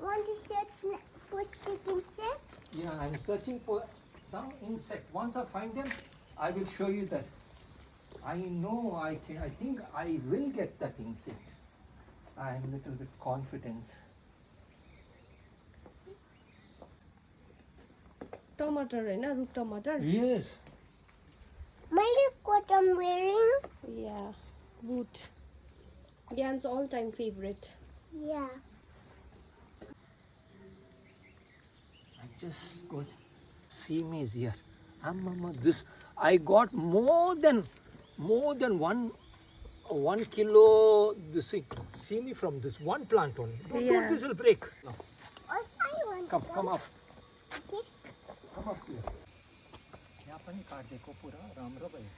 Want to search for insects? Yeah, I'm searching for some insect. Once I find them, I will show you that. I know I can. I think I will get that insect. I'm a little bit confident. Tomato, right? Na root tomato. Yes. Look what I'm wearing. Yeah, boot. Yann's all-time favorite. Yeah. I just got. See me is here. Mama, this I got more than 1 kilo. This thing. See me from this one plant only. Don't this will break. No. Also, I want Come up. Okay. Come up here. यहाँ पनि काटिदिएको पुरा राम्रो भयो.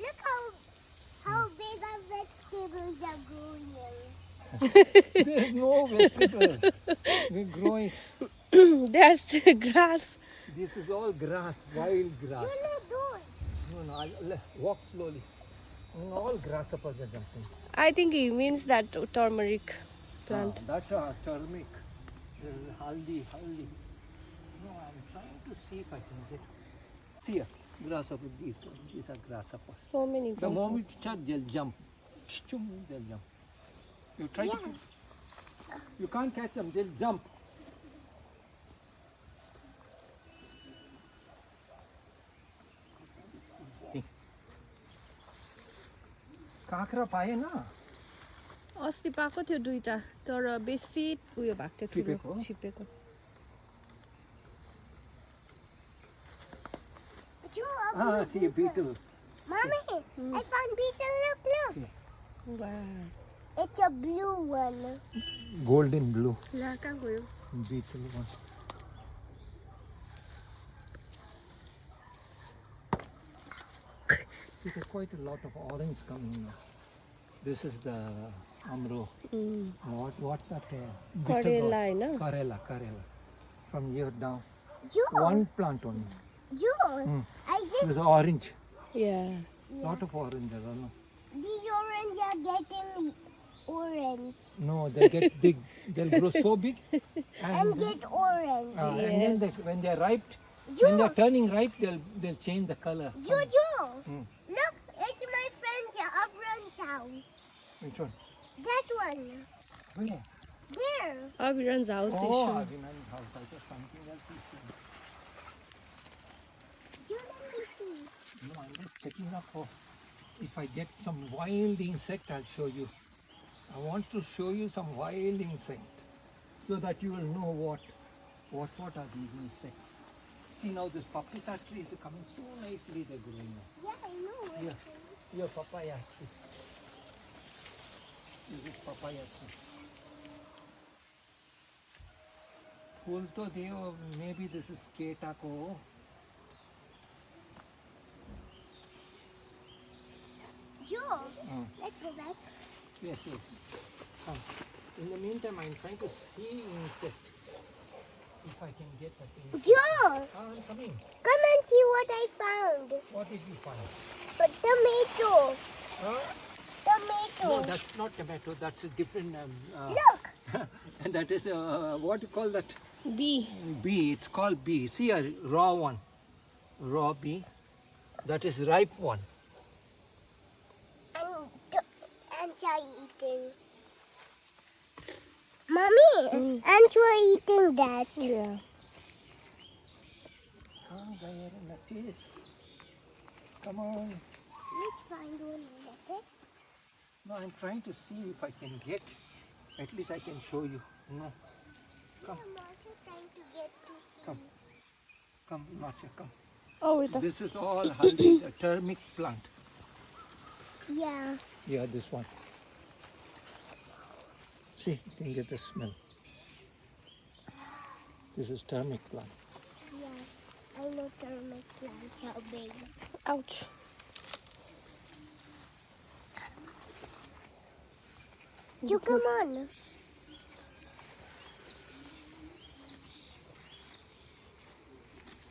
Look how big our vegetables are growing. There's no vegetables. They're growing. There's the grass. This is all grass, wild grass. No. Let's walk slowly. All grasshoppers are jumping. I think he means that turmeric plant. That's a turmeric. Haldi. No, I'm trying to see if I can get. See here, grasshopper. These are grasshoppers. So many The grasshoppers. moment you touch, they'll jump. They'll jump. You try to. You can't catch them. They'll jump. काँक्रा पाए ना अस्ति पाएको थियो दुईटा तर बेसी उयो भएको थियो छिपेको? छिपेको Ah, see a beetle. Mommy, I found beetle. Look. वाह It's a blue one. Golden blue ला कहाँ गयो beetle one. See, there's quite a lot of orange coming now. This is the amro. What's that? करेला हैन Karela. From here down. Joe, One plant only. Joe, I just There's orange. या Lot of orange. I don't know. these orange are getting orange No, they get big. They'll grow so big. and get orange. And then when they're ripe, when Joe, they're turning ripe, they'll change the color. Joe, Hmm. look, it's my friend's Abram's house. Which one? That one, Where? there. Abhiran's house Oh, Abhinan's house. I thought something else is here. Joe, let me see. No, I'm just checking up for if I get some wild insect, I'll show you. I want to show you some wild insect so that you will know what are these insects. See now this papaya trees are coming so nicely, they're growing now. Yeah, I know. Here, here papaya tree. This is papaya tree. फूल तो दियो, maybe this is ketako. Joe, let's go back. Yes. Come. In the meantime, I'm trying to see insect. If I can get that insect. Joe, I'm coming. come and see what I found. What did you find? A tomato. Huh? Tomato. No, that's not tomato. That's a different. Look. And that is what do you call that? Bee Bee. It's called bee. See a raw one. Raw bee. That is ripe one. Ants are eating. Mommy, ants were eating that. या Come there, lettuce. Come on. Let's find one lettuce. No, I'm trying to see if I can get. At least I can show you. No. Come. I'm also trying to get to see. Come, Marcia, come. Oh, with the This is all haldi, a turmeric plant. Yeah. Yeah, this one. See, you can get the smell. This is turmeric plant. Yeah. I know turmeric plants are big. ouch. You come on.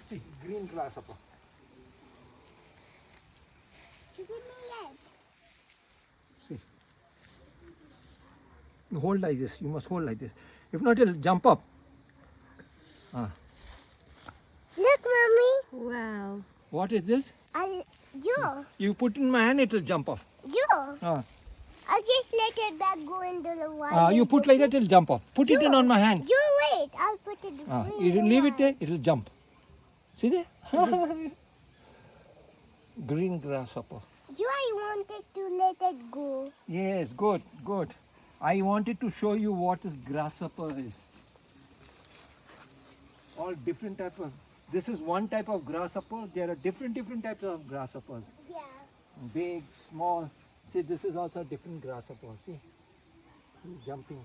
See, green grasshopper. You give me that. See. Hold like this. You must hold like this. If not, it'll jump up. Look, mommy. Wow. What is this? Joe. You put in my hand, it'll jump off. Joe. Ah. I'll just let it back go into the water. You put like that, it'll jump off. Put it in on my hand. Joe, wait. I'll put it You leave it there, it'll jump. See there? Green grasshopper. Joe, I wanted to let it go. Yes, good, good. I wanted to show you what is grasshopper is. All different type of. This is one type of grasshopper. There are different types of grasshoppers. Yeah. Big, small. See, this is also a different grasshopper. See, he's jumping.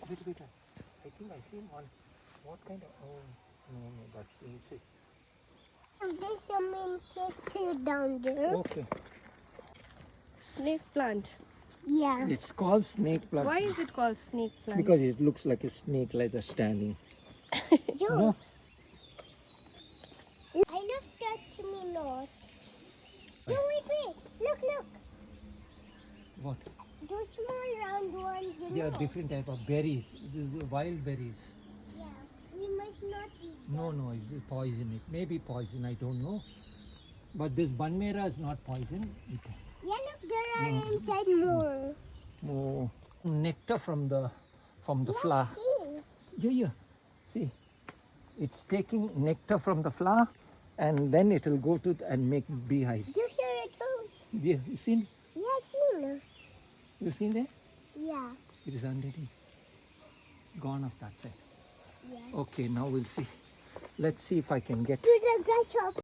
Wait. I think I seen one. What kind of? Oh, no, that's insect. There's some insects here down there. Okay. Snake plant. Yeah. It's called snake plant. Why is it called snake plant? Because it looks like a snake, like they're standing. Joe. No? I love touch me not. Joe, wait. Look. What? Those small round ones, you They are know. different type of berries. These are wild berries. Yeah. We must not eat them. No, it is poison. It may be poison, I don't know. But this banmera is not poison. Yeah, look, there are inside more. More nectar from the flower. See? Yeah. See, it's taking nectar from the flower, and then it will go to and make beehives. You hear it goes? Yeah, you seen? Yeah, I've seen. You seen there? Yeah. It is already gone off that side. Yeah. Okay, now we'll see. Let's see if I can get. To the grasshopper.